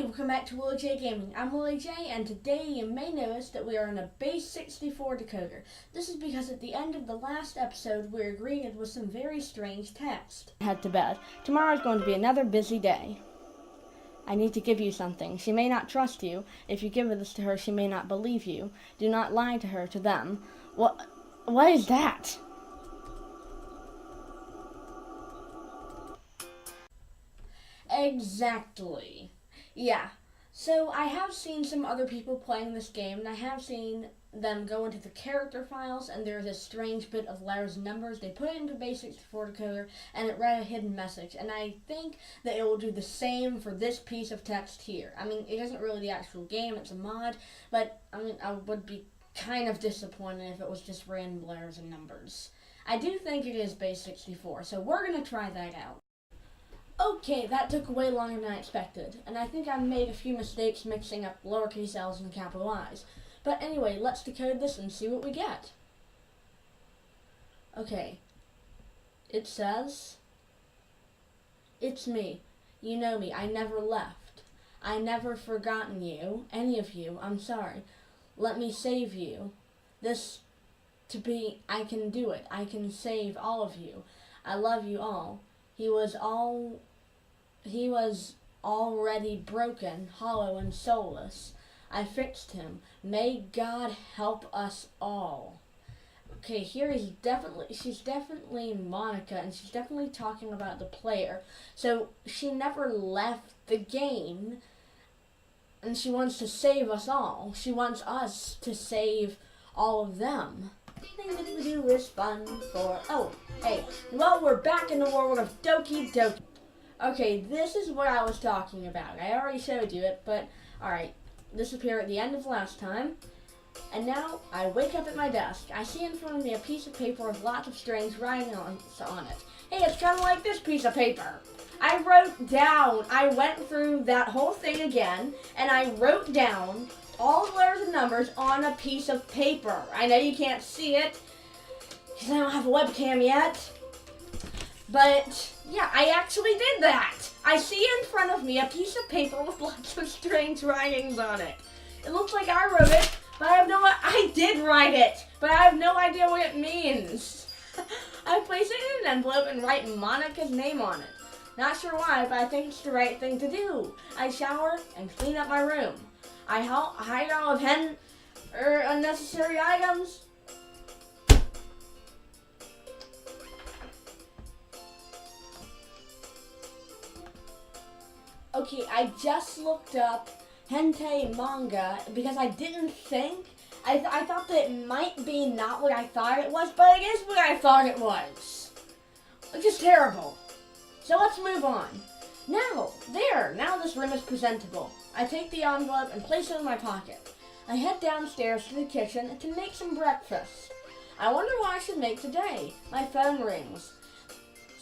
welcome back to WilliJ Gaming. I'm WilliJ, and today you may notice that we are in a base 64 decoder. This is because at the end of the last episode, we were greeted with some very strange text. Head to bed. Tomorrow is going to be another busy day. I need to give you something. She may not trust you. If you give this to her, she may not believe you. Do not lie to her, to them. What is that? Exactly. Yeah. So I have seen some other people playing this game, and I have seen them go into the character files, and there's a strange bit of letters and numbers. They put it into base 64 decoder, and it read a hidden message. And I think that it will do the same for this piece of text here. I mean, it isn't really the actual game, it's a mod, but I mean, I would be kind of disappointed if it was just random letters and numbers. I do think it is base 64, so we're going to try that out. Okay, that took way longer than I expected, and I think I made a few mistakes mixing up lowercase l's and capital I's. But anyway, let's decode this and see what we get. Okay, it says, "It's me. You know me. I never left. I never forgotten you, any of you. I'm sorry. Let me save you. I can do it. I can save all of you. I love you all. He was already broken, hollow, and soulless. I fixed him. May God help us all." Okay, here she's definitely Monica, and she's definitely talking about the player. So she never left the game, and she wants to save us all. She wants us to save all of them. Everything that we do is fun for... Oh, hey. Well, we're back in the world of Doki Doki. Okay, this is what I was talking about. I already showed you it, but alright. This appeared at the end of last time. And now, I wake up at my desk. I see in front of me a piece of paper with lots of strange writing on it. Hey, it's kind of like this piece of paper. I went through that whole thing again, and I wrote down all the letters and numbers on a piece of paper. I know you can't see it, because I don't have a webcam yet. But, yeah, I actually did that. I see in front of me a piece of paper with lots of strange writings on it. It looks like I wrote it, but I did write it, but I have no idea what it means. I place it in an envelope and write Monica's name on it. Not sure why, but I think it's the right thing to do. I shower and clean up my room. I hide all of unnecessary items. Okay, I just looked up hentai manga because I didn't think. I thought that it might be not what I thought it was, but it is what I thought it was. Which is terrible. So let's move on. Now this room is presentable. I take the envelope and place it in my pocket. I head downstairs to the kitchen to make some breakfast. I wonder what I should make today. My phone rings.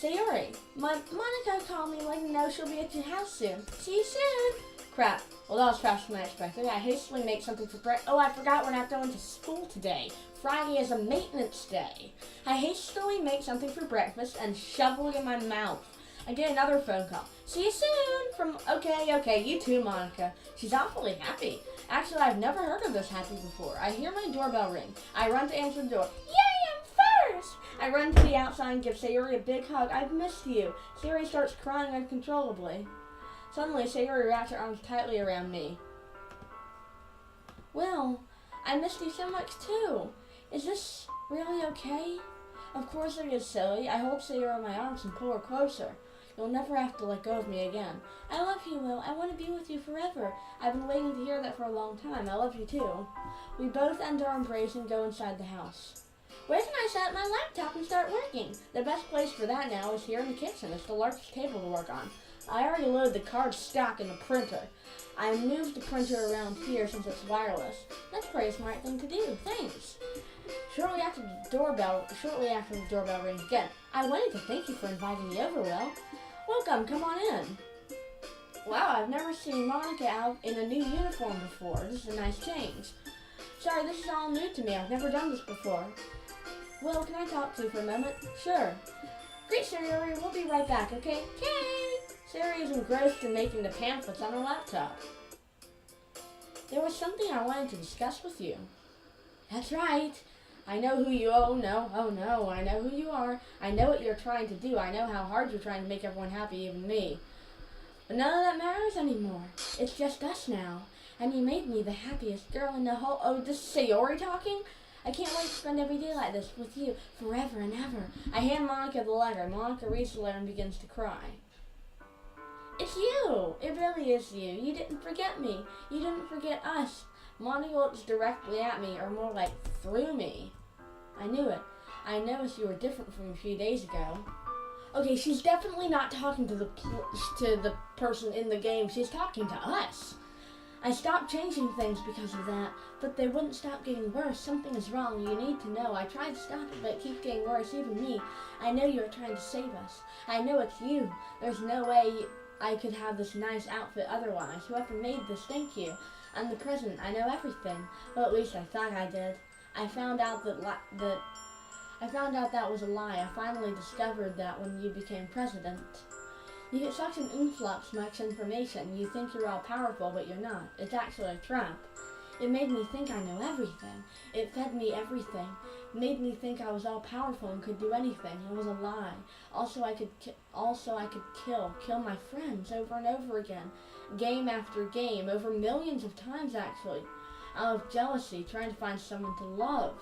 Sayori, Monica called me letting me know she'll be at your house soon. See you soon. Crap. Well, that was faster than I expected. I hastily make something for breakfast. Oh, I forgot we're not going to school today. Friday is a maintenance day. I hastily make something for breakfast and shovel it in my mouth. I get another phone call. See you soon from, okay, you too, Monica. She's awfully happy. Actually, I've never heard her this happy before. I hear my doorbell ring. I run to answer the door. Yay, I'm first! I run to the outside and give Sayori a big hug. I've missed you. Sayori starts crying uncontrollably. Suddenly, Sayori wraps her arms tightly around me. Well, I missed you so much too. Is this really okay? Of course it is, silly. I hold Sayori in my arms and pull her closer. You'll never have to let go of me again. I love you, Will. I want to be with you forever. I've been waiting to hear that for a long time. I love you, too. We both end our embrace and go inside the house. Where can I set up my laptop and start working? The best place for that now is here in the kitchen. It's the largest table to work on. I already loaded the card stock in the printer. I moved the printer around here since it's wireless. That's a pretty smart thing to do. Thanks. Shortly after the doorbell rings again. I wanted to thank you for inviting me over, Will. Welcome, come on in. Wow, I've never seen Monica out in a new uniform before. This is a nice change. Sorry, this is all new to me. I've never done this before. Will, can I talk to you for a moment? Sure. Great, Sayori. We'll be right back, okay? Okay. Sarah is engrossed in making the pamphlets on her laptop. There was something I wanted to discuss with you. That's right. I know who you are. Oh no, I know who you are. I know what you're trying to do. I know how hard you're trying to make everyone happy, even me. But none of that matters anymore. It's just us now. And you made me the happiest girl in the whole... Oh, this is Sayori talking? I can't wait to spend every day like this with you forever and ever. I hand Monica the letter. Monica reads the letter and begins to cry. It's you! It really is you. You didn't forget me. You didn't forget us. Monica looks directly at me, or more like through me. I knew it. I noticed you were different from a few days ago. Okay, she's definitely not talking to the person in the game. She's talking to us. I stopped changing things because of that, but they wouldn't stop getting worse. Something is wrong. You need to know. I tried to stop it, but it keeps getting worse. Even me. I know you're trying to save us. I know it's you. There's no way I could have this nice outfit otherwise. Whoever made this, thank you. I'm the president. I know everything. Well, at least I thought I did. I found out that was a lie. I finally discovered that when you became president. You get such an influx, much information. You think you're all powerful, but you're not. It's actually a trap. It made me think I know everything. It fed me everything. Made me think I was all powerful and could do anything. It was a lie. Also, I could kill my friends over and over again. Game after game, over millions of times actually. Out of jealousy, trying to find someone to love.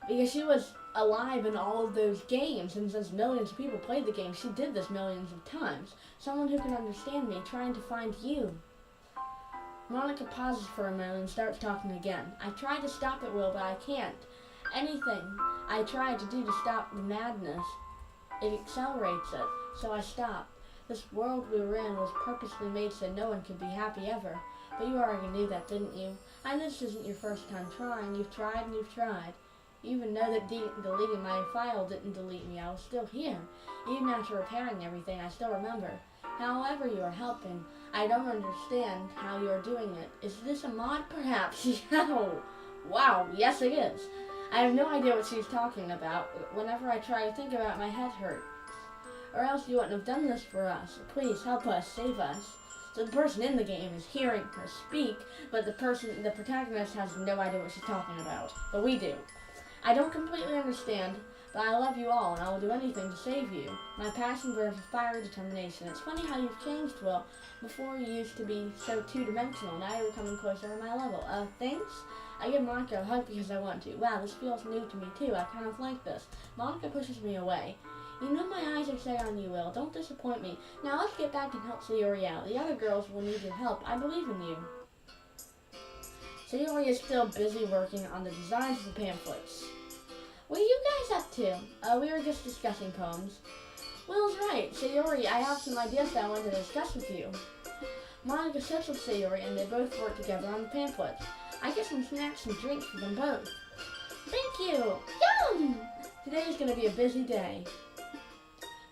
Because she was alive in all of those games, and since millions of people played the game, she did this millions of times. Someone who can understand me, trying to find you. Monica pauses for a moment and starts talking again. I tried to stop it, Will, but I can't. Anything I tried to do to stop the madness, it accelerates it, so I stopped. This world we were in was purposely made so no one could be happy ever. But you already knew that, didn't you? I know this isn't your first time trying. You've tried and you've tried. You even know that deleting my file didn't delete me. I was still here. Even after repairing everything, I still remember. However you are helping, I don't understand how you are doing it. Is this a mod, perhaps? Wow, yes it is. I have no idea what she's talking about. Whenever I try to think about it, my head hurts. Or else you wouldn't have done this for us. Please help us, save us. So the person in the game is hearing her speak, but the protagonist has no idea what she's talking about. But we do. I don't completely understand, but I love you all, and I will do anything to save you. My passion burns with fiery determination. It's funny how you've changed, Will. Before you used to be so two-dimensional. Now you're coming closer to my level. Thanks? I give Monica a hug because I want to. Wow, this feels new to me, too. I kind of like this. Monica pushes me away. You know my eyes are set on you, Will. Don't disappoint me. Now let's get back and help Sayori out. The other girls will need your help. I believe in you. Sayori is still busy working on the designs of the pamphlets. What are you guys up to? We were just discussing poems. Will's right. Sayori, I have some ideas that I want to discuss with you. Monica sits with Sayori and they both work together on the pamphlets. I get some snacks and drinks for them both. Thank you! Yum! Today is going to be a busy day.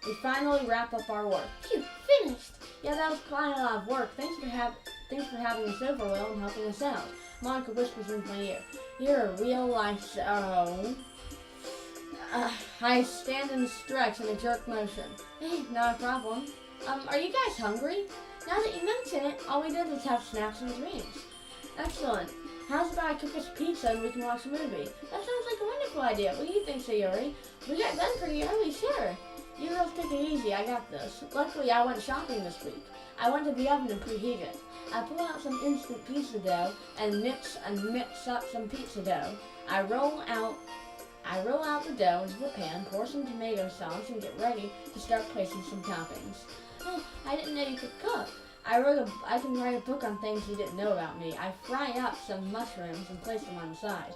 We finally wrap up our work. Phew, finished! Yeah, that was quite a lot of work. Thanks for having us over, Will, and helping us out. Monica whispers into my ear. You're a real-life I stand and stretch in a jerk motion. Hey, not a problem. Are you guys hungry? Now that you mention it, all we did was have snacks and drinks. Excellent. How's about I cook us pizza and we can watch a movie? That sounds like a wonderful idea. What do you think, Sayori? We got done pretty early, sure. You girls take it easy, I got this. Luckily, I went shopping this week. I went to the oven and preheat it. I pull out some instant pizza dough and mix up some pizza dough. I roll out the dough into the pan, pour some tomato sauce, and get ready to start placing some toppings. Oh, I didn't know you could cook. I can write a book on things you didn't know about me. I fry up some mushrooms and place them on the side.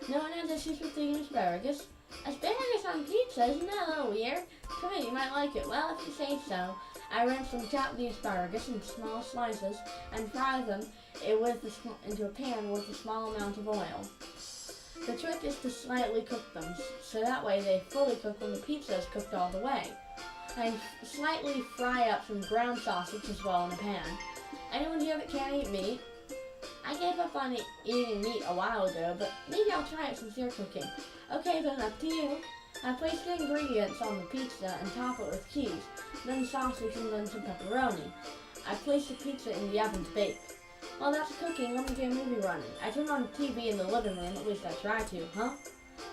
No one has issues with eating asparagus. Asparagus on pizza, isn't that a little weird? Try it, you might like it. Well, if you say so. I rinse and chop the asparagus into small slices and fry them into a pan with a small amount of oil. The trick is to slightly cook them, so that way they fully cook when the pizza is cooked all the way. I slightly fry up some ground sausage as well in a pan. Anyone here that can't eat meat? I gave up on eating meat a while ago, but maybe I'll try it since you're cooking. Okay, then up to you. I place the ingredients on the pizza and top it with cheese, then sausage and then some pepperoni. I place the pizza in the oven to bake. While that's cooking, let me get a movie running. I turn on the TV in the living room, at least I try to,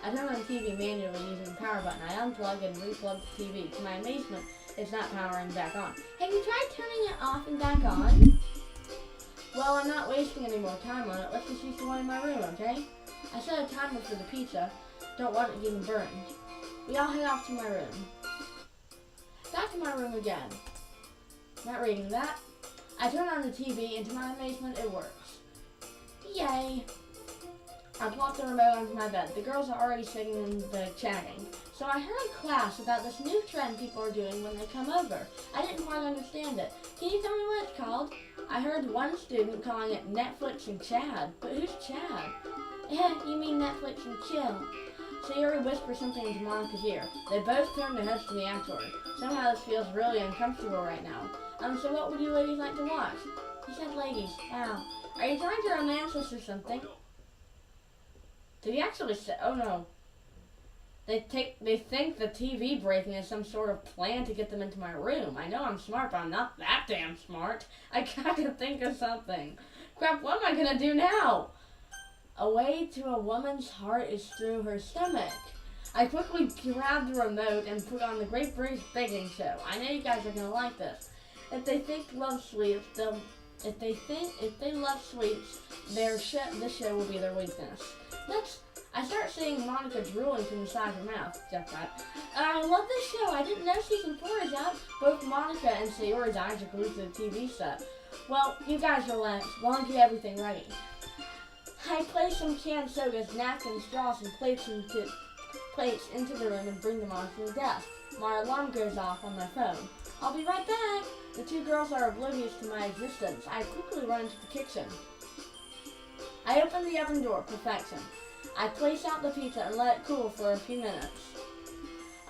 I turn on the TV manually using the power button. I unplug and replug the TV. To my amazement, it's not powering back on. Have you tried turning it off and back on? Well, I'm not wasting any more time on it. Let's just use the one in my room, okay? I set a timer for the pizza. Don't want it getting burned. We all head off to my room. Back to my room again. Not reading that. I turn on the TV and to my amazement, it works. Yay! I plop the remote onto my bed. The girls are already sitting in the chatting. So I heard in class about this new trend people are doing when they come over. I didn't quite understand it. Can you tell me what it's called? I heard one student calling it Netflix and Chad. But who's Chad? You mean Netflix and chill. Sayori whispers something into Monica's ear. They both turn their heads to me afterward. Somehow this feels really uncomfortable right now. So what would you ladies like to watch? He said ladies. Wow. Are you trying to romance us or something? Did he actually say, oh no. They think the TV breaking is some sort of plan to get them into my room. I know I'm smart, but I'm not that damn smart. I gotta think of something. Crap, what am I gonna do now? A way to a woman's heart is through her stomach. I quickly grab the remote and put on the Great British Baking Show. I know you guys are gonna like this. If they love sweets, this show will be their weakness. I start seeing Monica drooling from the side of her mouth. I love this show. I didn't know season 4 is out. Both Monica and Sayori's eyes are glued to the TV set. Well, you guys relax while I get everything ready. I place some canned sodas, napkins, straws, and plates into the room and bring them onto the desk. My alarm goes off on my phone. I'll be right back. The two girls are oblivious to my existence. I quickly run into the kitchen. I open the oven door. Perfection. I place out the pizza and let it cool for a few minutes.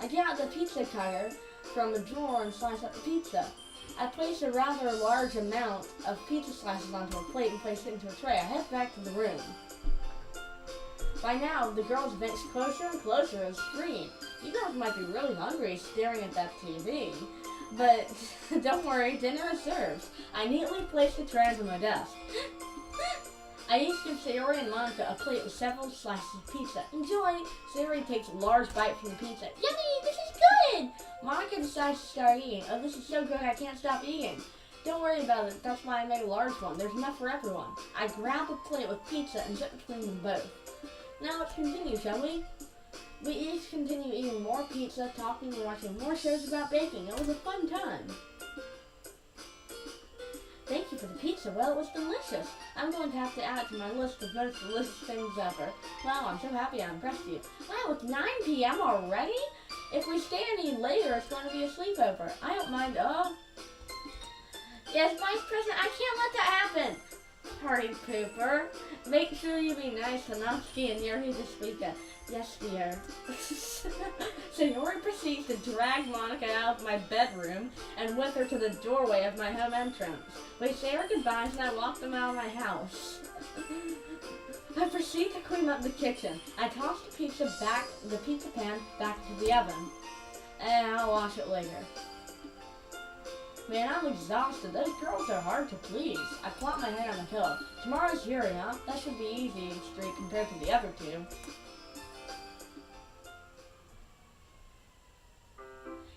I get out the pizza cutter from the drawer and slice up the pizza. I place a rather large amount of pizza slices onto a plate and place it into a tray. I head back to the room. By now, the girls have inched closer and closer to the screen. You girls might be really hungry staring at that TV. But don't worry, dinner is served. I neatly place the trays on my desk. I each give Sayori and Monica a plate with several slices of pizza. Enjoy! Sayori takes a large bite from the pizza. Yummy! This is good! Monica decides to start eating. Oh, this is so good I can't stop eating. Don't worry about it. That's why I made a large one. There's enough for everyone. I grab a plate with pizza and sit between them both. Now let's continue, shall we? We each continue eating more pizza, talking and watching more shows about baking. It was a fun time. Thank you for the pizza. Well, it was delicious. I'm going to have to add it to my list of most delicious things ever. Wow, I'm so happy I impressed you. Wow, it's 9 p.m. already? If we stay any later, it's going to be a sleepover. I don't mind. Yes, Vice President, I can't let that happen. Party pooper. Make sure you be nice to Natsuki and Yuri this weekend. Yes, dear. Sayori proceeds to drag Monica out of my bedroom and with her to the doorway of my home entrance. We say our goodbyes and I walk them out of my house. I proceed to clean up the kitchen. I toss the pizza pan back to the oven. And I'll wash it later. Man, I'm exhausted. Those girls are hard to please. I plop my head on the pillow. Tomorrow's Yuri, huh? That should be easy street compared to the other two.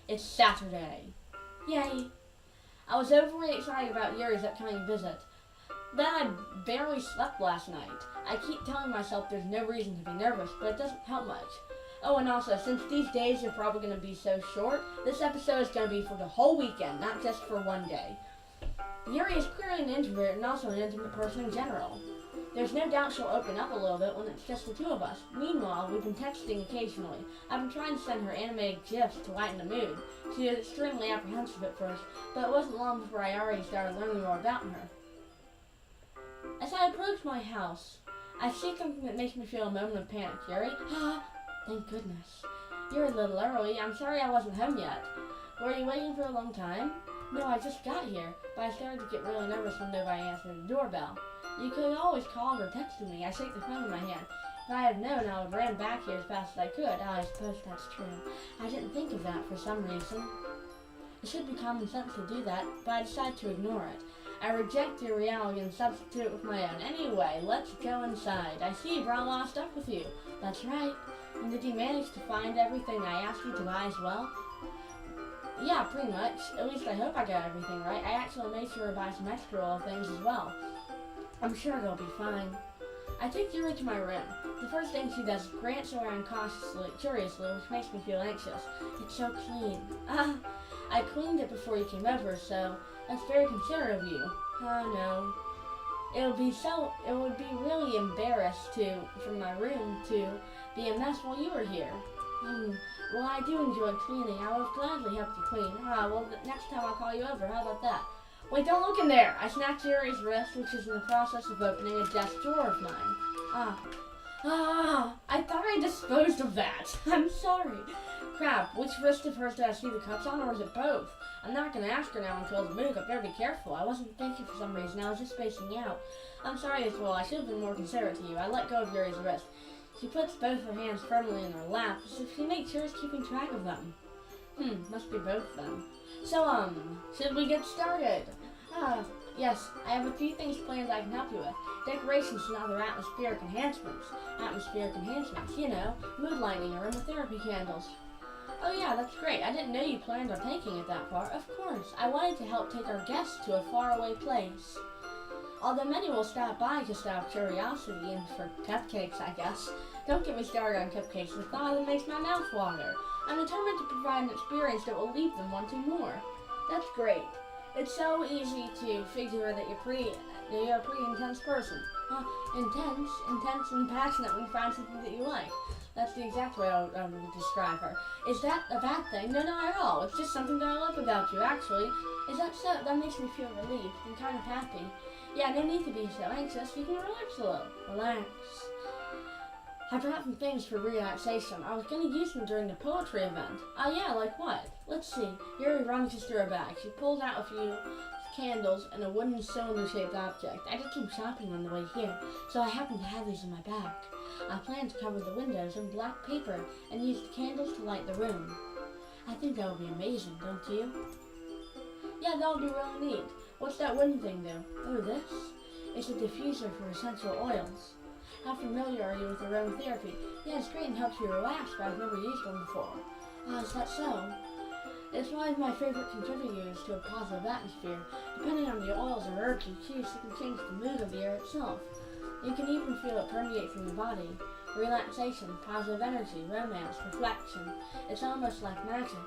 It's Saturday. Yay! I was overly excited about Yuri's upcoming visit. Then I barely slept last night. I keep telling myself there's no reason to be nervous, but it doesn't help much. Oh, and also, since these days are probably going to be so short, this episode is going to be for the whole weekend, not just for one day. Yuri is clearly an introvert and also an intimate person in general. There's no doubt she'll open up a little bit when it's just the two of us. Meanwhile, we've been texting occasionally. I've been trying to send her animated GIFs to lighten the mood. She was extremely apprehensive at first, but it wasn't long before I already started learning more about her. As I approach my house, I see something that makes me feel a moment of panic. Yuri? Thank goodness. You're a little early. I'm sorry I wasn't home yet. Were you waiting for a long time? No, I just got here, but I started to get really nervous when nobody answered the doorbell. You could always call or text me. I shake the phone in my hand. If I had known, I would have ran back here as fast as I could. I suppose that's true. I didn't think of that for some reason. It should be common sense to do that, but I decide to ignore it. I reject your reality and substitute it with my own. Anyway, let's go inside. I see you brought a lot of stuff with you. That's right. And did you manage to find everything I asked you to buy as well? Yeah, pretty much. At least I hope I got everything right. I actually made sure to buy some extra little things as well. I'm sure it'll be fine. I take Yuri to my room. The first thing she does is glance around curiously, which makes me feel anxious. It's so clean. I cleaned it before you came over, so that's very considerate of you. Oh no. It would be really embarrassed from my room to be a mess while you were here. Well, I do enjoy cleaning. I would have gladly helped you clean. Well, next time I'll call you over. How about that? Wait, don't look in there! I snatched Yuri's wrist, which is in the process of opening a desk drawer of mine. I thought I disposed of that. I'm sorry. Crap, which wrist of hers did I see the cuts on, or is it both? I'm not going to ask her now until the move. I better be careful. I wasn't thinking for some reason. I was just spacing out. I'm sorry as well. I should have been more considerate to you. I let go of Yuri's wrist. She puts both her hands firmly in her lap, as if she makes sure she's keeping track of them. Must be both then. So, should we get started? Yes, I have a few things planned I can help you with. Decorations and other atmospheric enhancements. You know, mood lighting, aromatherapy candles. Oh yeah, that's great. I didn't know you planned on taking it that far. Of course, I wanted to help take our guests to a faraway place. Although many will stop by just out of curiosity and for cupcakes, I guess. Don't get me started on cupcakes. The thought of it makes my mouth water. I'm determined to provide an experience that will leave them wanting more. That's great. It's so easy to figure that you're a pretty intense person. Intense and passionate when you find something that you like. That's the exact way I would describe her. Is that a bad thing? No, not at all. It's just something that I love about you, actually. Is that so? That makes me feel relieved and kind of happy. Yeah, no need to be so anxious. You can relax a little. Relax. I brought some things for relaxation. I was going to use them during the poetry event. Yeah, like what? Let's see. Yuri rummages through her bag. She pulls out a few candles and a wooden cylinder-shaped object. I did some shopping on the way here, so I happen to have these in my bag. I plan to cover the windows in black paper and use the candles to light the room. I think that would be amazing, don't you? Yeah, that would be really neat. What's that wooden thing do? Oh, this? It's a diffuser for essential oils. How familiar are you with aromatherapy? Yeah, it's great and helps you relax, but I've never used one before. Is that so? It's one of my favorite contributors to a positive atmosphere. Depending on the oils or herbs you choose, it can change the mood of the air itself. You can even feel it permeate through your body. Relaxation, positive energy, romance, reflection. It's almost like magic.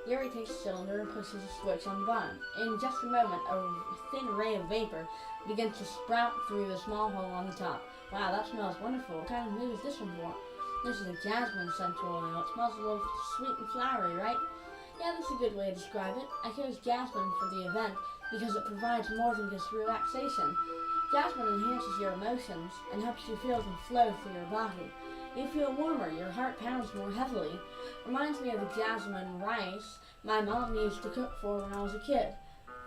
Yuri takes the cylinder and pushes a switch on the bottom. In just a moment, a thin ray of vapor begins to sprout through the small hole on the top. Wow, that smells wonderful. What kind of mood is this one for? This is a jasmine essential oil. It smells a little sweet and flowery, right? Yeah, that's a good way to describe it. I chose jasmine for the event because it provides more than just relaxation. Jasmine enhances your emotions and helps you feel them flow through your body. You feel warmer, your heart pounds more heavily. Reminds me of the jasmine rice my mom used to cook for when I was a kid.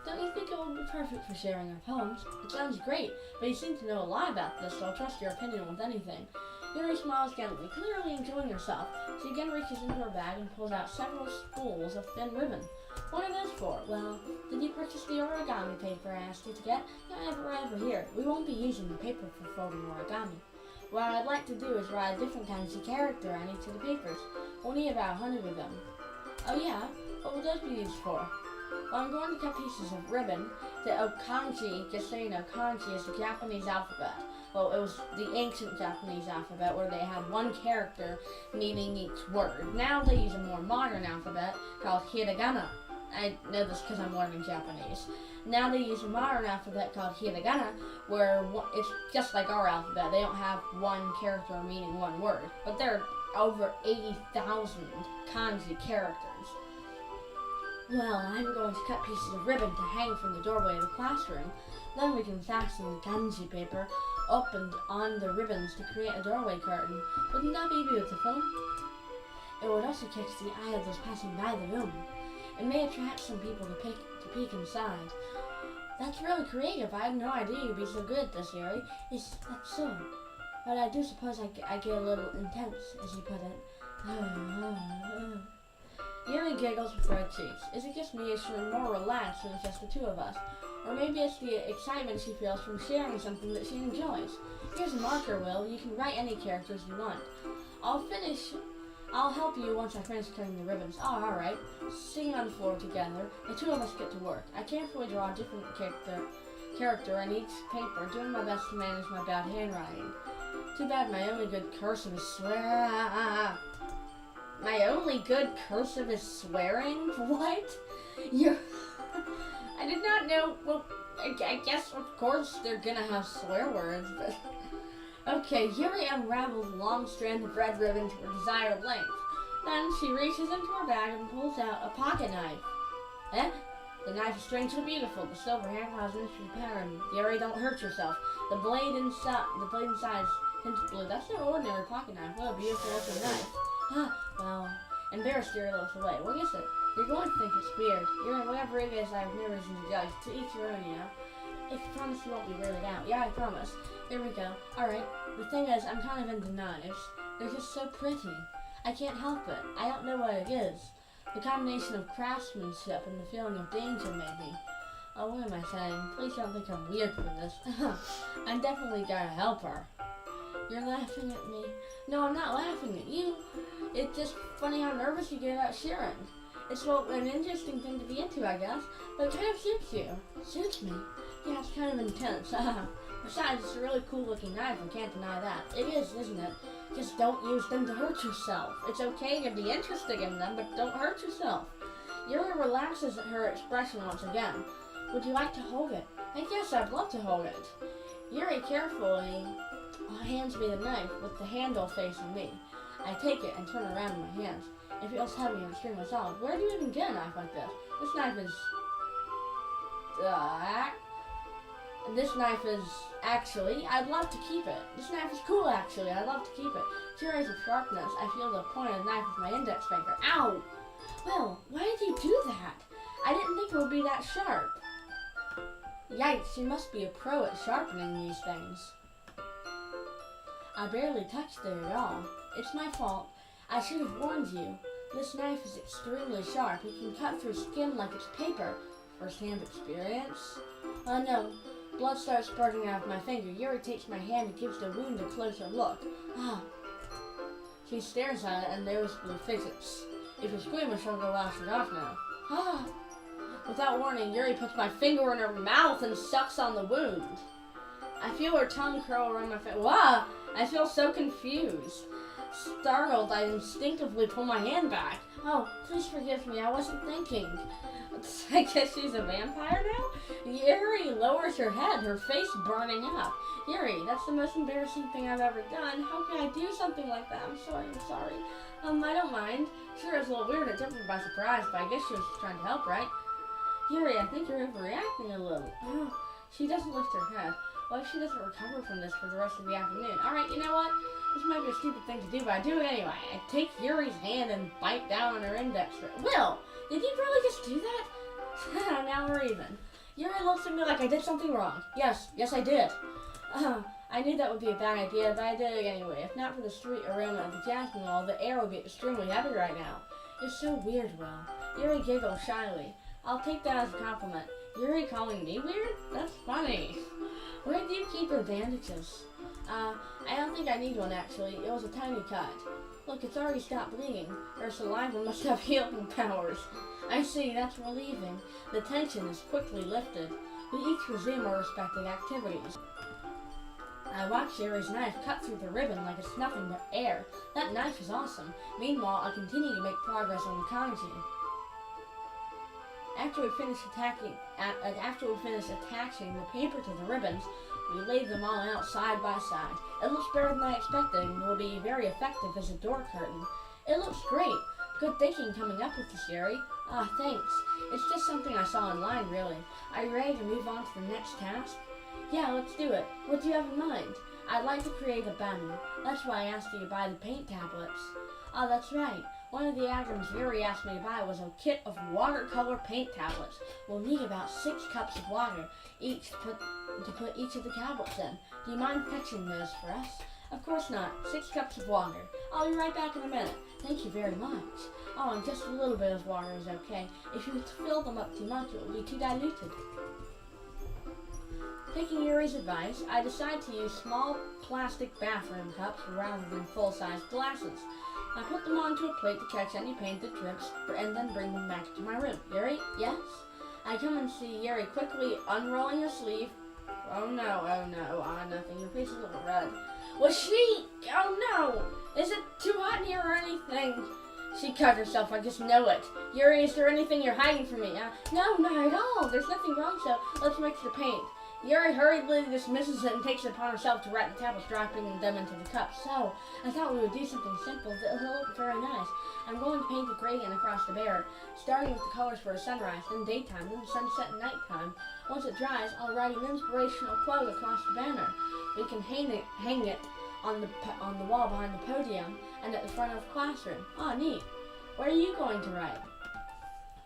Don't you think it would be perfect for sharing our poems? It sounds great, but you seem to know a lot about this, so I'll trust your opinion with anything. Yuri smiles gently, clearly enjoying herself. She again reaches into her bag and pulls out several spools of thin ribbon. What are those for? Well, did you purchase the origami paper I asked you to get? I have it right over here. We won't be using the paper for folding origami. What I'd like to do is write different kinds of character on each of the papers. We'll need about 100 of them. Oh yeah? What will those be used for? Well, I'm going to cut pieces of ribbon. The kanji, just so you know, kanji is the Japanese alphabet. Well, it was the ancient Japanese alphabet where they had one character meaning each word. Now they use a more modern alphabet called hiragana. I know this because I'm learning Japanese. Now they use a modern alphabet called hiragana, where it's just like our alphabet. They don't have one character meaning one word, but there are over 80,000 kanji characters. Well, I'm going to cut pieces of ribbon to hang from the doorway of the classroom. Then we can fasten the kanji paper up and on the ribbons to create a doorway curtain. Wouldn't that be beautiful? It would also catch the eye of those passing by the room. It may attract some people to peek inside. That's really creative. I had no idea you'd be so good at this, Yuri. Is that so? but I do suppose I get a little intense, as you put it. Yuri giggles with red cheeks. Is it just me, is she more relaxed when it's just the two of us? Or maybe it's the excitement she feels from sharing something that she enjoys. Here's a marker, Will. You can write any characters you want. I'll help you once I finish cutting the ribbons. Oh, alright. Sitting on the floor together, the two of us get to work. I carefully draw a different character on each paper, doing my best to manage my bad handwriting. Too bad my only good cursive is swear. My only good cursive is swearing? What? I did not know. Well, I guess, of course, they're gonna have swear words, but... Okay, Yuri unravels a long strand of red ribbon to her desired length. Then she reaches into her bag and pulls out a pocket knife. Eh? The knife is strangely beautiful. The silver handle has an intricate pattern. Yuri, don't hurt yourself. The blade inside is tinted blue. That's no ordinary pocket knife. What a beautiful looking knife. Well, embarrassed, Yuri looks away. What is it? You're going to think it's weird. Yuri, whatever it is, I have no reason to judge. To each your own, you know. If you promise you won't be weirded out. Yeah, I promise. Here we go. Alright, the thing is, I'm kind of into knives. They're just so pretty. I can't help it. I don't know what it is. The combination of craftsmanship and the feeling of danger, maybe. Oh, what am I saying? Please don't think I'm weird for this. I'm definitely gonna help her. You're laughing at me. No, I'm not laughing at you. It's just funny how nervous you get about sharing. It's an interesting thing to be into, I guess. But it kind of suits you. Suits me? Yeah, it's kind of intense. Besides, it's a really cool looking knife, I can't deny that. It is, isn't it? Just don't use them to hurt yourself. It's okay to be interested in them, but don't hurt yourself. Yuri relaxes at her expression once again. Would you like to hold it? I guess I'd love to hold it. Yuri carefully hands me the knife with the handle facing me. I take it and turn it around in my hands. It feels heavy and extremely solid. Where do you even get a knife like this? This knife is... actually, I'd love to keep it. This knife is cool, actually. I'd love to keep it. Curious of sharpness, I feel the point of the knife with my index finger. Ow! Well, why did you do that? I didn't think it would be that sharp. Yikes, you must be a pro at sharpening these things. I barely touched it at all. It's my fault. I should have warned you. This knife is extremely sharp. It can cut through skin like it's paper. First-hand experience? Oh no. Blood starts spurting out of my finger. Yuri takes my hand and gives the wound a closer look. She stares at it and nervously fidgets. If you scream, she'll go wash it off now. Without warning, Yuri puts my finger in her mouth and sucks on the wound. I feel her tongue curl around my face. Wow! I feel so confused. Startled, I instinctively pull my hand back. Oh, please forgive me. I wasn't thinking. I guess she's a vampire now? Yuri lowers her head, her face burning up. Yuri, that's the most embarrassing thing I've ever done. How can I do something like that? I'm sorry. I don't mind. Sure, it's a little weird. It took me by surprise, but I guess she was just trying to help, right? Yuri, I think you're overreacting a little. Oh, she doesn't lift her head. What if she doesn't recover from this for the rest of the afternoon? Alright, you know what? This might be a stupid thing to do, but I do it anyway. I take Yuri's hand and bite down on her index finger. Will, did you really just do that? Now we're even. Yuri looks at me like I did something wrong. Yes, I did. I knew that would be a bad idea, but I did it anyway. If not for the sweet aroma of the jasmine oil, the air would be extremely heavy right now. You're so weird, Will. Yuri giggles shyly. I'll take that as a compliment. Yuri calling me weird? That's funny. Where do you keep your bandages? I don't think I need one, actually. It was a tiny cut. Look, it's already stopped bleeding. Her saliva must have healing powers. I see, that's relieving. The tension is quickly lifted. We each resume our respective activities. I watch Yuri's knife cut through the ribbon like it's nothing but air. That knife is awesome. Meanwhile, I continue to make progress on the kanji. After we finish attaching the paper to the ribbons, we lay them all out side by side. It looks better than I expected and will be very effective as a door curtain. It looks great. Good thinking coming up with this, Yuri. Thanks. It's just something I saw online, really. Are you ready to move on to the next task? Yeah, let's do it. What do you have in mind? I'd like to create a banner. That's why I asked you to buy the paint tablets. Oh, that's right. One of the items Yuri asked me to buy was a kit of watercolor paint tablets. We'll need about 6 cups of water each to put each of the tablets in. Do you mind fetching those for us? Of course not. 6 cups of water. I'll be right back in a minute. Thank you very much. Oh, and just a little bit of water is okay. If you fill them up too much, it will be too diluted. Taking Yuri's advice, I decide to use small plastic bathroom cups rather than full-size glasses. I put them onto a plate to catch any painted drips and then bring them back to my room. Yuri, yes? I come and see Yuri quickly unrolling her sleeve. Oh no, nothing. Your face is a little red. Was she? Oh no! Is it too hot in here or anything? She cut herself, I just know it. Yuri, is there anything you're hiding from me? No, not at all. There's nothing wrong, so let's mix the paint. Yuri hurriedly dismisses it and takes it upon herself to write the tablets, dropping them into the cup. So, I thought we would do something simple that will look very nice. I'm going to paint the gradient across the banner, starting with the colors for a sunrise, then daytime, then sunset and nighttime. Once it dries, I'll write an inspirational quote across the banner. We can hang it on the wall behind the podium and at the front of the classroom. Oh, neat. What are you going to write?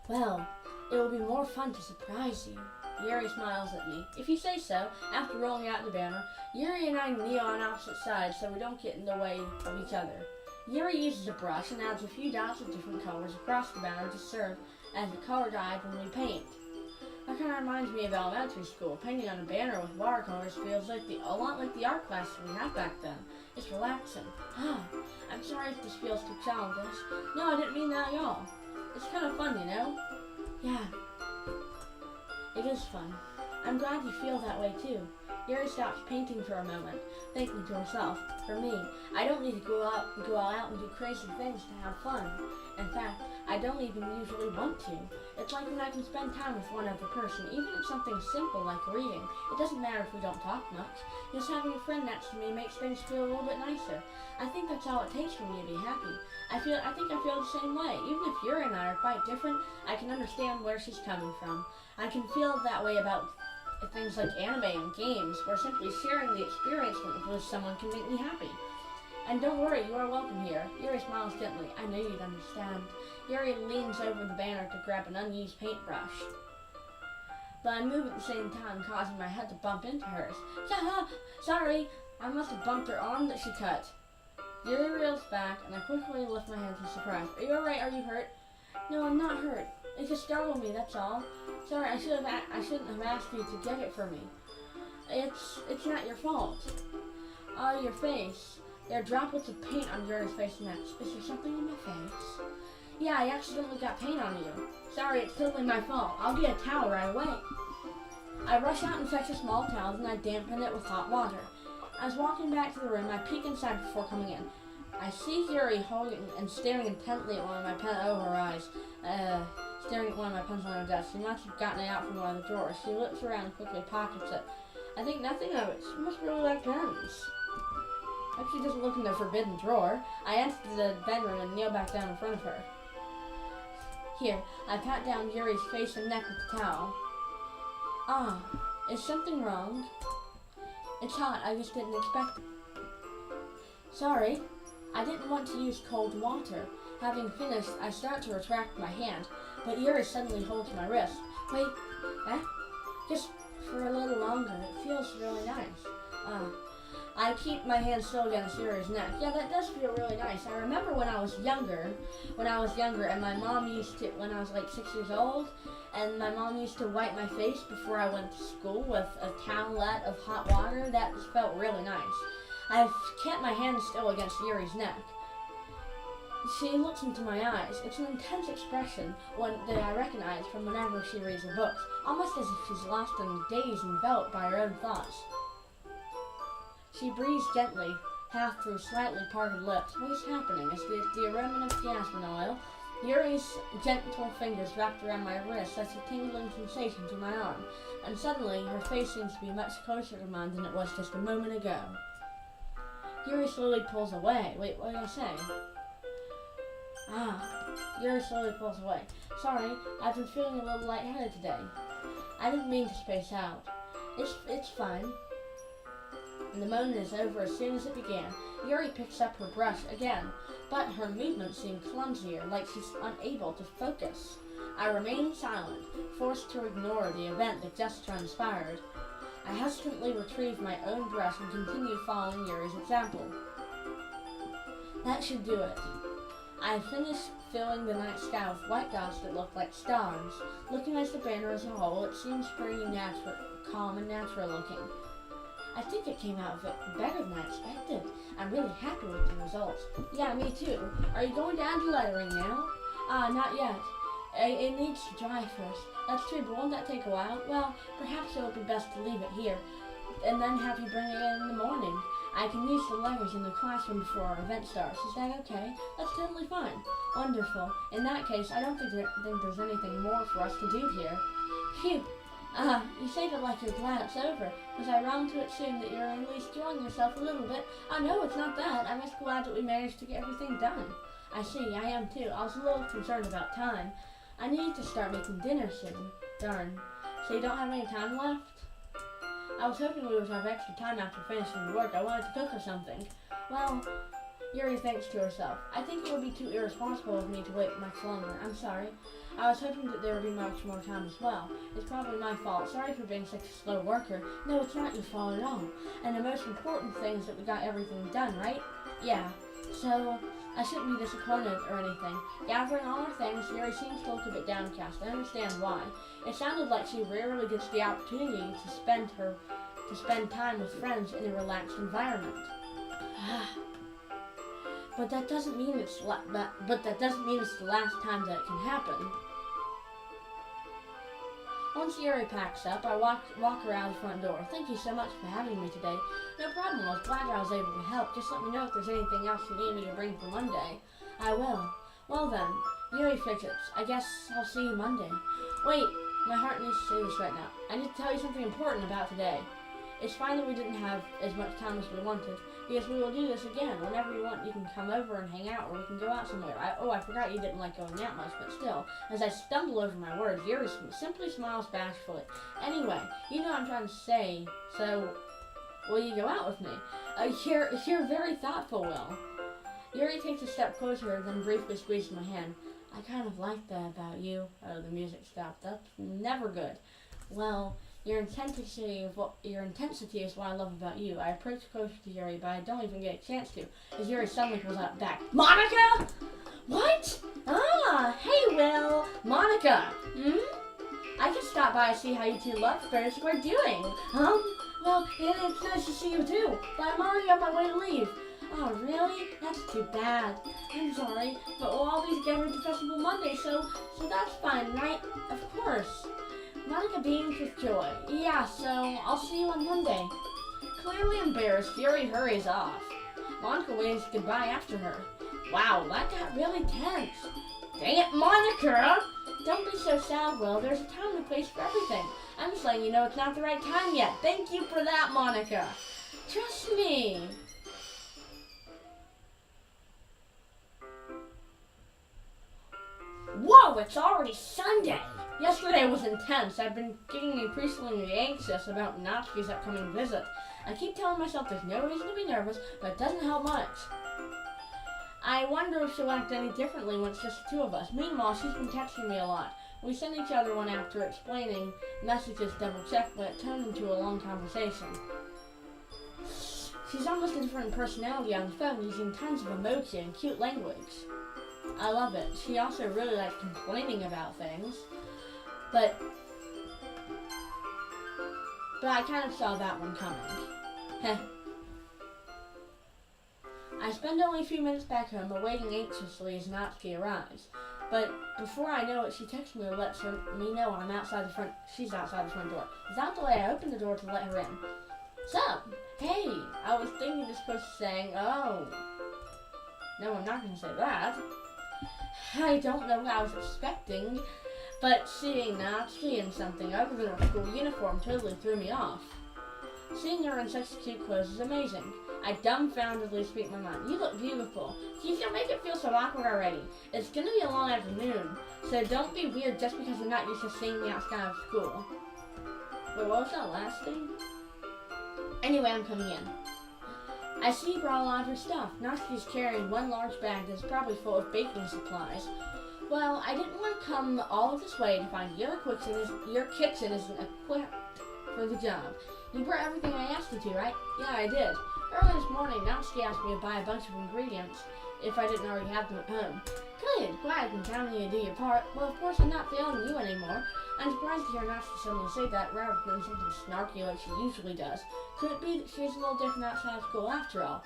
Well, it will be more fun to surprise you. Yuri smiles at me. If you say so. After rolling out the banner, Yuri and I kneel on opposite sides so we don't get in the way of each other. Yuri uses a brush and adds a few dots of different colors across the banner to serve as a color guide when we paint. That kind of reminds me of elementary school. Painting on a banner with watercolors feels a lot like the art classes we had back then. It's relaxing. I'm sorry if this feels too childish. No, I didn't mean that at all. It's kind of fun, you know? Yeah. It is fun. I'm glad you feel that way too. Yuri stops painting for a moment, thinking to herself, for me, I don't need to go all out and do crazy things to have fun. In fact, I don't even usually want to. It's like when I can spend time with one other person, even if it's something simple like reading. It doesn't matter if we don't talk much. Just having a friend next to me makes things feel a little bit nicer. I think that's all it takes for me to be happy. I think I feel the same way. Even if Yuri and I are quite different, I can understand where she's coming from. I can feel that way about things like anime and games, where simply sharing the experience with someone can make me happy. And don't worry, you are welcome here. Yuri smiles gently. I knew you'd understand. Yuri leans over the banner to grab an unused paintbrush. But I move at the same time, causing my head to bump into hers. Sorry, I must have bumped her arm that she cut. Yuri reels back, and I quickly lift my hand in surprise. Are you alright? Are you hurt? No, I'm not hurt. It just startled me, that's all. Sorry, I shouldn't have asked you to get it for me. It's not your fault. Your face. There are droplets of paint on Yuri's face next. Is there something in my face? Yeah, I accidentally got paint on you. Sorry, it's totally my fault. I'll get a towel right away. I rush out and fetch a small towel, and I dampen it with hot water. As walking back to the room, I peek inside before coming in. I see Yuri holding and staring intently at one of my pens. Oh, her eyes. Staring at one of my pens on her desk. She must have gotten it out from one of the drawers. She looks around and quickly pockets it. I think nothing of it. She must really like pens. If she doesn't look in the forbidden drawer, I enter the bedroom and kneel back down in front of her. Here, I pat down Yuri's face and neck with the towel. Is something wrong? It's hot, I just didn't expect it. Sorry, I didn't want to use cold water. Having finished, I start to retract my hand, but Yuri suddenly holds my wrist. Wait, just for a little longer. It feels really nice. I keep my hand still against Yuri's neck. Yeah, that does feel really nice. I remember when I was younger, and my mom used to, when I was like 6 years old, and my mom used to wipe my face before I went to school with a towelette of hot water. That just felt really nice. I've kept my hand still against Yuri's neck. She looks into my eyes. It's an intense expression, one that I recognize from whenever she reads her books, almost as if she's lost in a daze enveloped by her own thoughts. She breathes gently, half through slightly parted lips. What is happening? Is the aroma of jasmine oil? Yuri's gentle fingers wrapped around my wrist sets a tingling sensation to my arm, and suddenly her face seems to be much closer to mine than it was just a moment ago. Yuri slowly pulls away. Wait, what did I say? Yuri slowly pulls away. Sorry, I've been feeling a little lightheaded today. I didn't mean to space out. It's fine. And the moment is over as soon as it began. Yuri picks up her brush again, but her movements seem clumsier, like she's unable to focus. I remain silent, forced to ignore the event that just transpired. I hesitantly retrieved my own brush and continued following Yuri's example. That should do it. I finished filling the night sky with white dots that looked like stars. Looking at the banner as a whole, it seems pretty natural, calm and natural looking. I think it came out better than I expected. I'm really happy with the results. Yeah, me too. Are you going to add the lettering now? Not yet. It needs to dry first. That's true, but won't that take a while? Well, perhaps it would be best to leave it here, and then have you bring it in the morning. I can use the letters in the classroom before our event starts. Is that okay? That's totally fine. Wonderful. In that case, I don't think there's anything more for us to do here. Phew. You say that like you're glad it's over. Was I wrong to assume that you're at least enjoying yourself a little bit? No, it's not that. I'm just glad that we managed to get everything done. I see, I am too. I was a little concerned about time. I need to start making dinner soon. Darn. So you don't have any time left? I was hoping we would have extra time after finishing the work. I wanted to cook or something. Well, Yuri thinks to herself. I think it would be too irresponsible of me to wait much longer. I'm sorry. I was hoping that there would be much more time as well. It's probably my fault. Sorry for being such a slow worker. No, it's not your fault at all. And the most important thing is that we got everything done, right? Yeah. So, I shouldn't be disappointed or anything. Gathering all her things, Yuri seems to look a bit downcast. I understand why. It sounded like she rarely gets the opportunity to spend time with friends in a relaxed environment. But that doesn't mean it's the last time that it can happen. Once Yuri packs up, I walk her out the front door. Thank you so much for having me today. No problem, I was glad I was able to help. Just let me know if there's anything else you need me to bring for Monday. I will. Well then, Yuri fidgets. I guess I'll see you Monday. Wait, my heart needs to say this right now. I need to tell you something important about today. It's fine that we didn't have as much time as we wanted, because we will do this again. Whenever you want, you can come over and hang out, or we can go out somewhere. I forgot you didn't like going out much, but still. As I stumble over my words, Yuri simply smiles bashfully. Anyway, you know what I'm trying to say, so will you go out with me? You're very thoughtful, Will. Yuri takes a step closer, then briefly squeezes my hand. I kind of like that about you. Oh, the music stopped. That's never good. Well, your intensity is what I love about you. I approach closer to Yuri, but I don't even get a chance to, as Yuri suddenly pulls out back. Monica? What? Hey, Will. Monica. I just stopped by to see how you two lovebirds were doing. Well, it's nice to see you too, but I'm already on my way to leave. Oh, really? That's too bad. I'm sorry, but we'll always get her to Festival Monday, so that's fine, right? Of course. Monica beams with joy. Yeah, so I'll see you on Monday. Clearly embarrassed, Yuri hurries off. Monica waves goodbye after her. Wow, that got really tense. Dang it, Monica! Don't be so sad, Will. There's a time and a place for everything. I'm just letting you know it's not the right time yet. Thank you for that, Monica. Trust me. Whoa, it's already Sunday. Yesterday was intense. I've been getting increasingly anxious about Natsuki's upcoming visit. I keep telling myself there's no reason to be nervous, but it doesn't help much. I wonder if she'll act any differently when it's just the two of us. Meanwhile, she's been texting me a lot. We send each other one after explaining messages double-checked, but it turned into a long conversation. She's almost a different personality on the phone, using tons of emoji and cute language. I love it. She also really likes complaining about things. But I kind of saw that one coming. Heh. I spend only a few minutes back home, awaiting anxiously as Natsuki arrives. But before I know it, she texts me or lets me know she's outside the front door. Without delay, I open the door to let her in. Sup? Hey, I was thinking this person saying, oh. No, I'm not going to say that. I don't know what I was expecting. But seeing Natsuki in something other than her school uniform totally threw me off. Seeing her in such cute clothes is amazing. I dumbfoundedly speak my mind. You look beautiful. Geez, you'll make it feel so awkward already. It's gonna be a long afternoon, so don't be weird just because you're not used to seeing me outside of school. Wait, what was that last thing? Anyway, I'm coming in. I see you brought a lot of her stuff. Natsuki's carrying one large bag that's probably full of baking supplies. Well, I didn't want to come all of this way to find your kitchen isn't equipped for the job. You brought everything I asked you to, right? Yeah, I did. Early this morning, Natsuki asked me to buy a bunch of ingredients if I didn't already have them at home. Good, glad I can count on you to do your part. Well, of course, I'm not failing you anymore. I'm surprised to hear Natsuki suddenly say that rather than something snarky like she usually does. Could it be that she's a little different outside of school after all?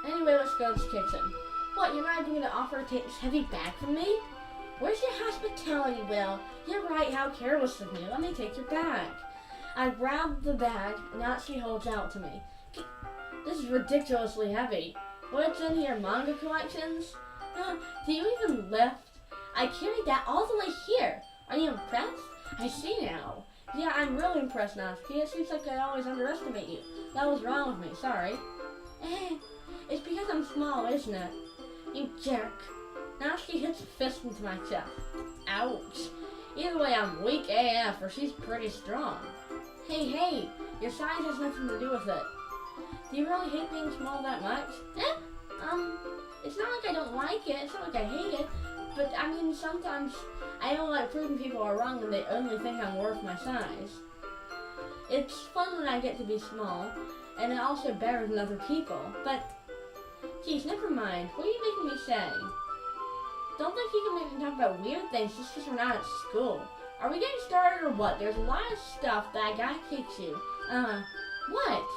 Anyway, let's go to the kitchen. What, you're not even going to offer to take this heavy bag from me? Where's your hospitality, Will? You're right, how careless of me. Let me take your bag. I grab the bag Natsuki holds out to me. This is ridiculously heavy. What's in here, manga collections? Do you even lift? I carried that all the way here. Are you impressed? I see now. Yeah, I'm really impressed, Natsuki. It seems like I always underestimate you. That was wrong with me, sorry. It's because I'm small, isn't it? You jerk. Natsuki hits a fist into my chest. Ouch. Either way, I'm weak AF, or she's pretty strong. Hey, your size has nothing to do with it. Do you really hate being small that much? It's not like I don't like it, it's not like I hate it, but I mean, sometimes I don't like proving people are wrong when they only think I'm worth my size. It's fun when I get to be small, and it also better than other people, but, geez, never mind, what are you making me say? Don't think you can make me talk about weird things just because we're not at school. Are we getting started or what? There's a lot of stuff that I gotta teach you. What?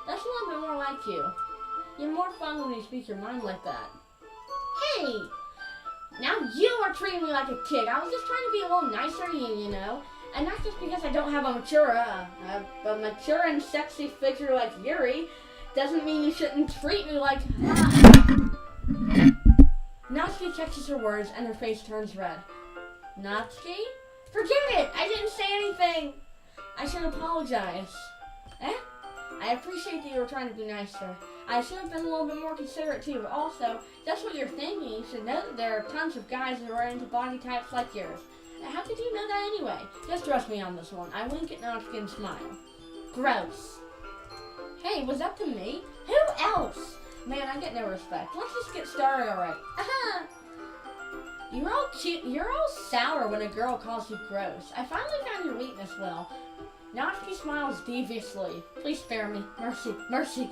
That's a little bit more like you. You're more fun when you speak your mind like that. Hey! Now you are treating me like a kid. I was just trying to be a little nicer to you, you know? And not just because I don't have a mature and sexy figure like Yuri, doesn't mean you shouldn't treat me like... Natsuki catches her words and her face turns red. Natsuki? Forget it! I didn't say anything! I should apologize. I appreciate that you were trying to be nicer. I should have been a little bit more considerate too, but also, that's what you're thinking. You should know that there are tons of guys who are into body types like yours. How could you know that anyway? Just trust me on this one. I wink at Natsuki and smile. Gross. Hey, was that to me? Who else? Man, I get no respect. Let's just get started already. You're all cute. You're all sour when a girl calls you gross. I finally found your weakness, Will. Natsuki smiles deviously. Please spare me. Mercy, mercy.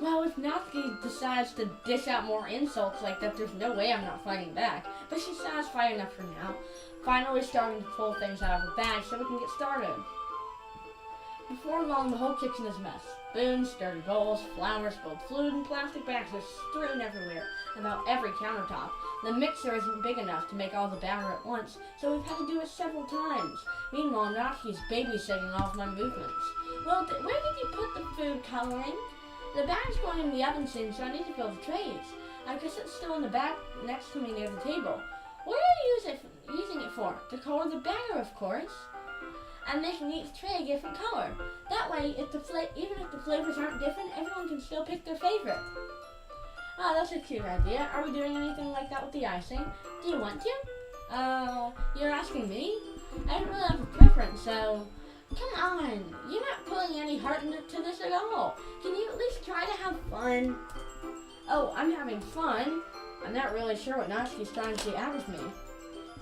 Well, if Natsuki decides to dish out more insults like that, there's no way I'm not fighting back. But she's satisfied enough for now. Finally starting to pull things out of her bag so we can get started. Before long, the whole kitchen is a mess. Spoons, dirty bowls, flour, spilled fluid, and plastic bags are strewn everywhere, about every countertop. The mixer isn't big enough to make all the batter at once, so we've had to do it several times. Meanwhile, Natsuki's babysitting all of my movements. Well, where did you put the food coloring? The bag's going in the oven soon, so I need to fill the trays. I guess it's still in the bag next to me near the table. What are you using it for? To color the batter, of course. And making each tray a different color. That way, even if the flavors aren't different, everyone can still pick their favorite. Oh, that's a cute idea. Are we doing anything like that with the icing? Do you want to? You're asking me? I don't really have a preference, so... Come on, you're not putting any heart into this at all. Can you at least try to have fun? Oh, I'm having fun? I'm not really sure what Natsuki's trying to get out of me.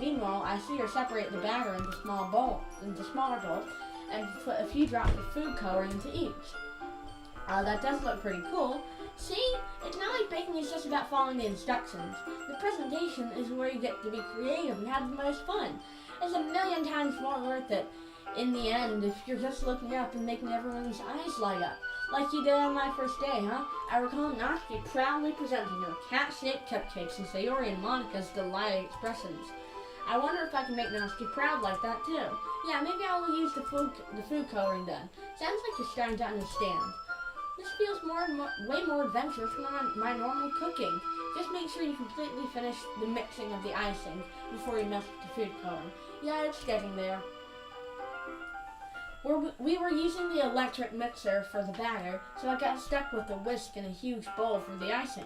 Meanwhile, I see her separate the batter into smaller bowls, and put a few drops of food coloring into each. That does look pretty cool. See, it's not like baking is just about following the instructions. The presentation is where you get to be creative and have the most fun. It's a million times more worth it in the end if you're just looking up and making everyone's eyes light up. Like you did on my first day, huh? I recall Natsuki proudly presenting her cat-shaped cupcakes and Sayori and Monika's delighted expressions. I wonder if I can make Natsuki proud like that too. Yeah, maybe I will use the food coloring then. Sounds like you're starting to understand. This feels way more adventurous than my normal cooking. Just make sure you completely finish the mixing of the icing before you mess with the food coloring. Yeah, it's getting there. We were using the electric mixer for the batter, so I got stuck with a whisk and a huge bowl for the icing.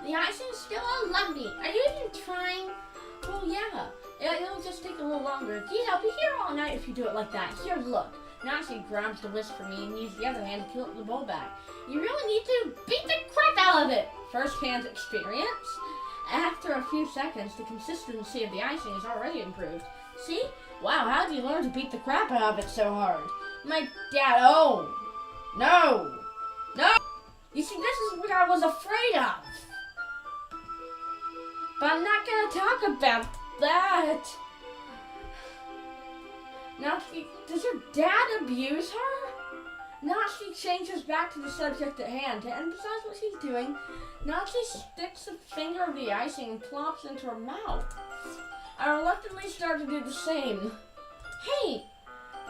The icing's still all lumpy. Are you even trying? Well, yeah. It'll just take a little longer. Geez, I'll be here all night if you do it like that. Here, look. Natsuki grabs the whisk for me and uses the other hand to tilt the bowl back. You really need to beat the crap out of it! First-hand experience? After a few seconds, the consistency of the icing is already improved. See? Wow, how did you learn to beat the crap out of it so hard? My dad, oh! No! No! You see, this is what I was afraid of. But I'm not gonna talk about that. Natsuki, does your dad abuse her? Natsuki changes back to the subject at hand to emphasize what she's doing. Natsuki sticks a finger of the icing and plops into her mouth. I reluctantly start to do the same. Hey!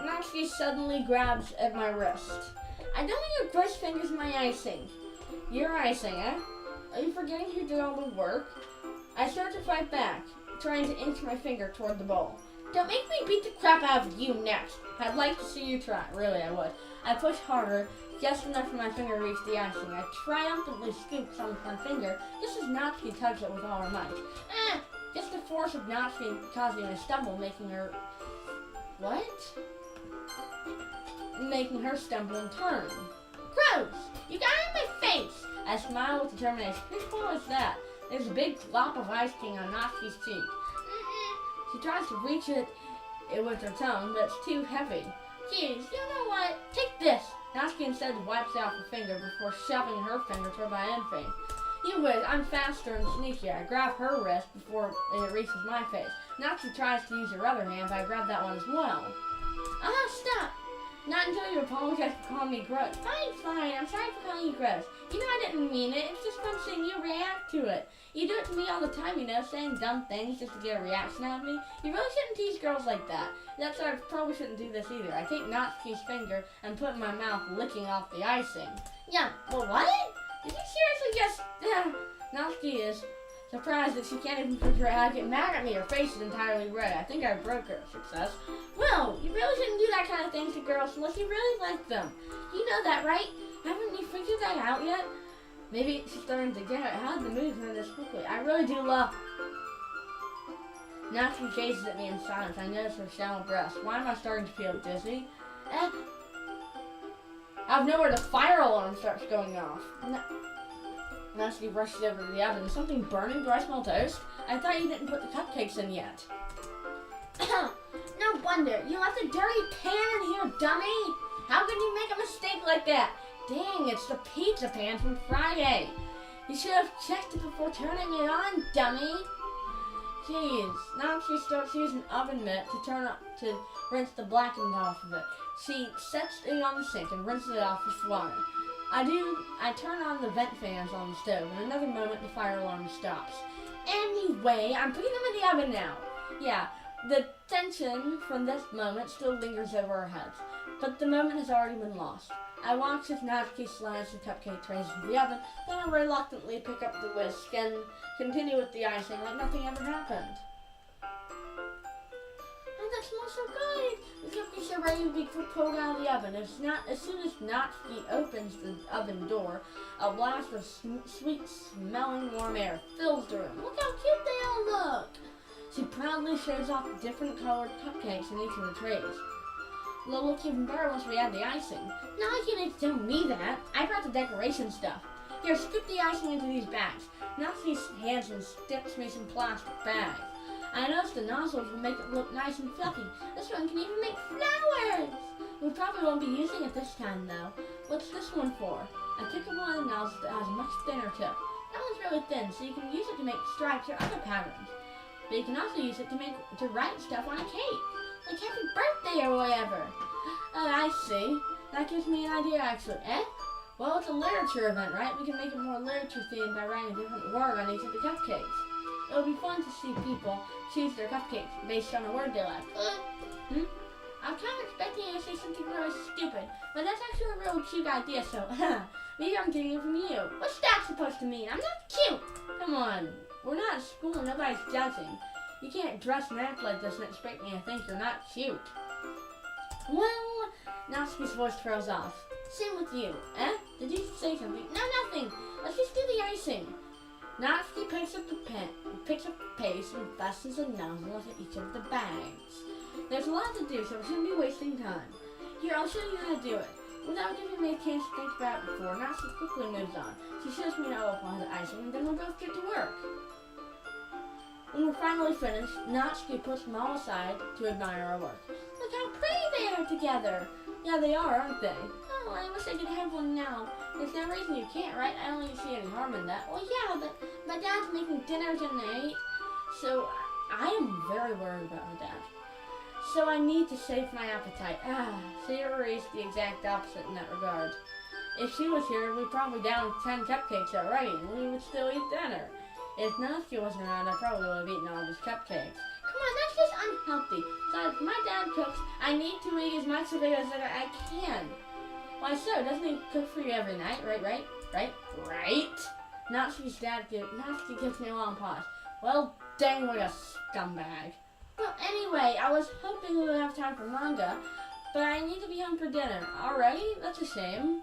Natsuki suddenly grabs at my wrist. I don't want your gross fingers in my icing. Your icing, eh? Are you forgetting who did all the work? I start to fight back, trying to inch my finger toward the bowl. Don't make me beat the crap out of you next. I'd like to see you try. Really, I would. I push harder, just enough for my finger to reach the icing. I triumphantly scoop some with my finger, just as Natsuki tugs it with all her might. Just the force of Natsuki causing a stumble, making her... What? Making her stumble and turn. Gross! You got it in my face! I smile with determination. Whose fault is that? There's a big glop of icing on Natsuki's cheek. She tries to reach it with her tongue, but it's too heavy. Jeez, you know what? Take this! Natsuki instead wipes out her finger before shoving her finger toward my end face. You whiz, I'm faster and sneakier. I grab her wrist before it reaches my face. Natsuki tries to use her other hand, but I grab that one as well. Stop! Not until you apologize for calling me gross. Fine. I'm sorry for calling you gross. You know I didn't mean it. It's just fun seeing you react to it. You do it to me all the time, you know, saying dumb things just to get a reaction out of me. You really shouldn't tease girls like that. That's why I probably shouldn't do this either. I take Natsuki's finger and put it in my mouth, licking off the icing. Yeah, well, what? Did you seriously just... Natsuki is surprised that she can't even figure out how to get mad at me. Her face is entirely red. I think I broke her. Success. Well, you really shouldn't do that kind of thing to girls unless you really like them. You know that, right? Haven't you figured that out yet? Maybe she's starting to get it. How did the move her this quickly? I really do love... Natsuki gazes at me in silence. I notice her shallow breaths. Why am I starting to feel dizzy? Out of nowhere, the fire alarm starts going off. Natsuki rushes over to the oven. Is something burning? Do I smell toast? I thought you didn't put the cupcakes in yet. No wonder. You left a dirty pan in here, dummy. How could you make a mistake like that? Dang, it's the pizza pan from Friday. You should have checked it before turning it on, dummy. Jeez. Natsuki starts using oven mitt to rinse the blackened off of it. She sets it on the sink and rinses it off with water. I turn on the vent fans on the stove. In another moment, the fire alarm stops. Anyway, I'm putting them in the oven now. Yeah, the tension from this moment still lingers over our heads, but the moment has already been lost. I watch as Natsuki slides the cupcake trays into the oven, then I reluctantly pick up the whisk and continue with the icing like nothing ever happened. Oh, that smells so good! The cupcakes are ready to be pulled out of the oven. As soon as Natsuki opens the oven door, a blast of sweet-smelling warm air fills the room. Look how cute they all look! She proudly shows off the different colored cupcakes in each of the trays. They'll look even better once we add the icing. Now you need to tell me that. I brought the decoration stuff. Here, scoop the icing into these bags. Natsuki hands and sticks me some plastic bags. I noticed the nozzles will make it look nice and fluffy. This one can even make flowers. We probably won't be using it this time, though. What's this one for? I pick up one of the nozzles that has a much thinner tip. That one's really thin, so you can use it to make stripes or other patterns. But you can also use it to write stuff on a cake. Like happy birthday or whatever. Oh, I see. That gives me an idea, actually. Well, it's a literature event, right? We can make it more literature themed by writing a different word on each of the cupcakes. It'll be fun to see people choose their cupcakes based on a word they like. I'm kind of expecting you to say something really stupid, but that's actually a real cute idea, so maybe I'm getting it from you. What's that supposed to mean? I'm not cute! Come on, we're not at school and nobody's judging. You can't dress and act like this and expect me to think you're not cute. Well, Natsuki's voice trails off. Same with you. Did you say something? No, nothing. Let's just do the icing. Natsuki picks up the paste and fastens a nozzle into each of the bags. There's a lot to do, so we shouldn't be wasting time. Here, I'll show you how to do it. Without giving me a chance to think about it before, Natsuki quickly moves on. She shows me how to apply the icing, and then we'll both get to work. When we're finally finished, Natsuki puts them all aside to admire our work. Look how pretty they are together. Yeah, they are, aren't they? Oh, I wish I could have one now. There's no reason you can't, right? I don't even see any harm in that. Well, yeah, but my dad's making dinner tonight, so I am very worried about my dad. So I need to save my appetite. Sayori's the exact opposite in that regard. If she was here, we'd probably down 10 cupcakes already, and we would still eat dinner. If Natsuki wasn't around, I probably would have eaten all of his cupcakes. Come on, that's just unhealthy. Besides, my dad cooks. I need to eat as much of it as I can. Why so? Doesn't he cook for you every night? Right? Natsuki's dad Natsuki gives me a long pause. Well, dang, what a scumbag. Well, anyway, I was hoping we would have time for manga, but I need to be home for dinner. Already? That's a shame.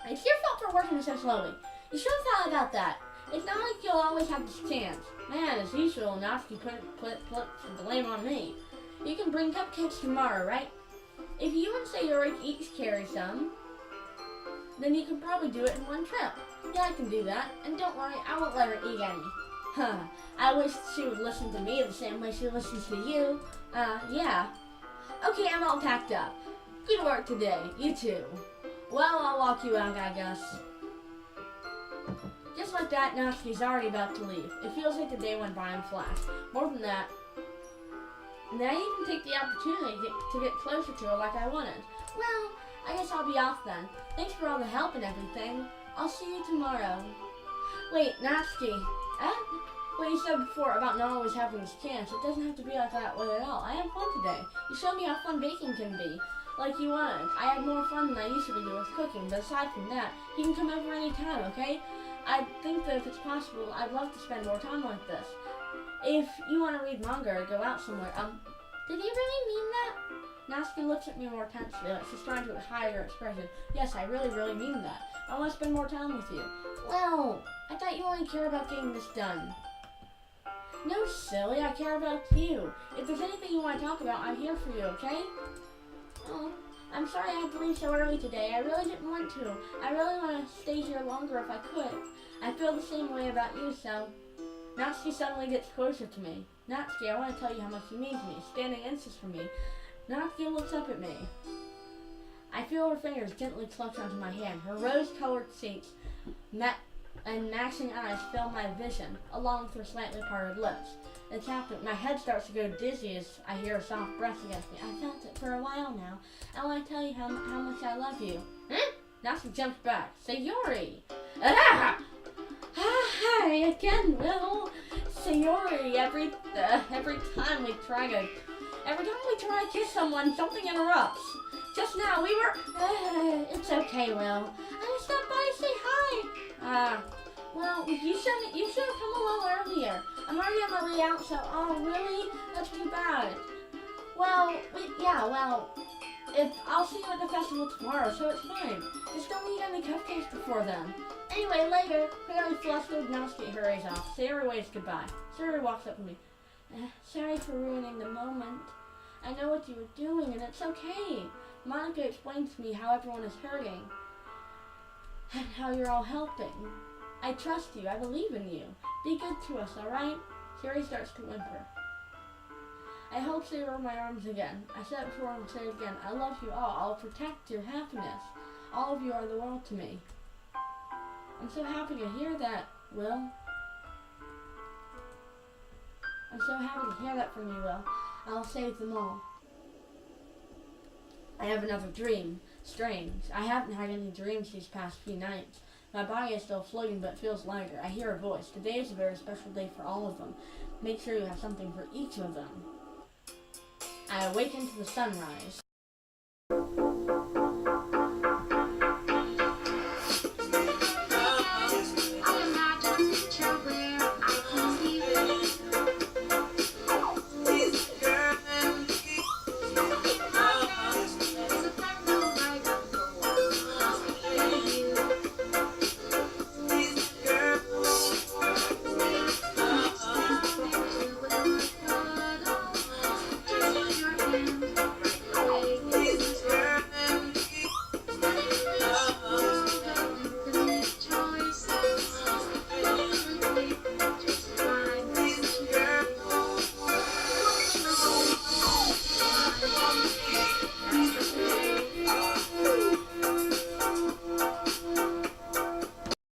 It's your fault for working so slowly. You should have thought about that. It's not like you'll always have this chance. Man, as usual, Natsuki put the blame on me. You can bring cupcakes tomorrow, right? If you and Sayori each carry some, then you can probably do it in one trip. Yeah, I can do that. And don't worry, I won't let her eat any. I wish she would listen to me the same way she listens to you. Yeah. Okay, I'm all packed up. Good work today. You too. Well, I'll walk you out, I guess. Just like that, Natsuki's already about to leave. It feels like the day went by in a flash. More than that, now you can take the opportunity to get closer to her like I wanted. Well, I guess I'll be off then. Thanks for all the help and everything. I'll see you tomorrow. Wait, Natsuki. What you said before about not always having this chance, it doesn't have to be like that way at all. I had fun today. You showed me how fun baking can be. Like you wanted. I had more fun than I usually do with cooking, but aside from that, you can come over any time, okay? I think that if it's possible, I'd love to spend more time like this. If you want to read manga or go out somewhere, did he really mean that? Natsuki looks at me more tensely, like she's trying to hide her expression. Yes, I really, really mean that. I want to spend more time with you. Well, I thought you only care about getting this done. No, silly, I care about you. If there's anything you want to talk about, I'm here for you, okay? Oh, I'm sorry I had to leave so early today. I really didn't want to. I really want to stay here longer if I could. I feel the same way about you, so... Natsuki suddenly gets closer to me. Natsuki, I want to tell you how much you mean to me. Standing inches from me. Natsuki looks up at me. I feel her fingers gently clutch onto my hand. Her rose-colored cheeks and matching eyes fill my vision, along with her slightly parted lips. It's happened. My head starts to go dizzy as I hear a soft breath against me. I felt it for a while now. I want to tell you how much I love you. Natsuki jumps back. Sayori! Hi again, Will. Sayori, every time we try to kiss someone, something interrupts. Just now we were... it's okay, Will. I just stopped by to say hi. Well, you should have come a little earlier. I'm already on my way out, so... Oh, really? That's too bad. Well, I'll see you at the festival tomorrow, so it's fine. Just don't eat any cupcakes before then. Anyway, later, clearly flustered, Natsuki hurries off. Sayori waves goodbye. Sayori walks up to me. Sorry for ruining the moment. I know what you were doing, and it's okay. Monica explained to me how everyone is hurting, and how you're all helping. I trust you. I believe in you. Be good to us, alright? Sayori starts to whimper. I hope they were in my arms again. I said it before and say it again. I love you all. I'll protect your happiness. All of you are the world to me. I'm so happy to hear that, Will. I'm so happy to hear that from you, Will. I'll save them all. I have another dream. Strange. I haven't had any dreams these past few nights. My body is still floating but feels lighter. I hear a voice. Today is a very special day for all of them. Make sure you have something for each of them. I awaken to the sunrise.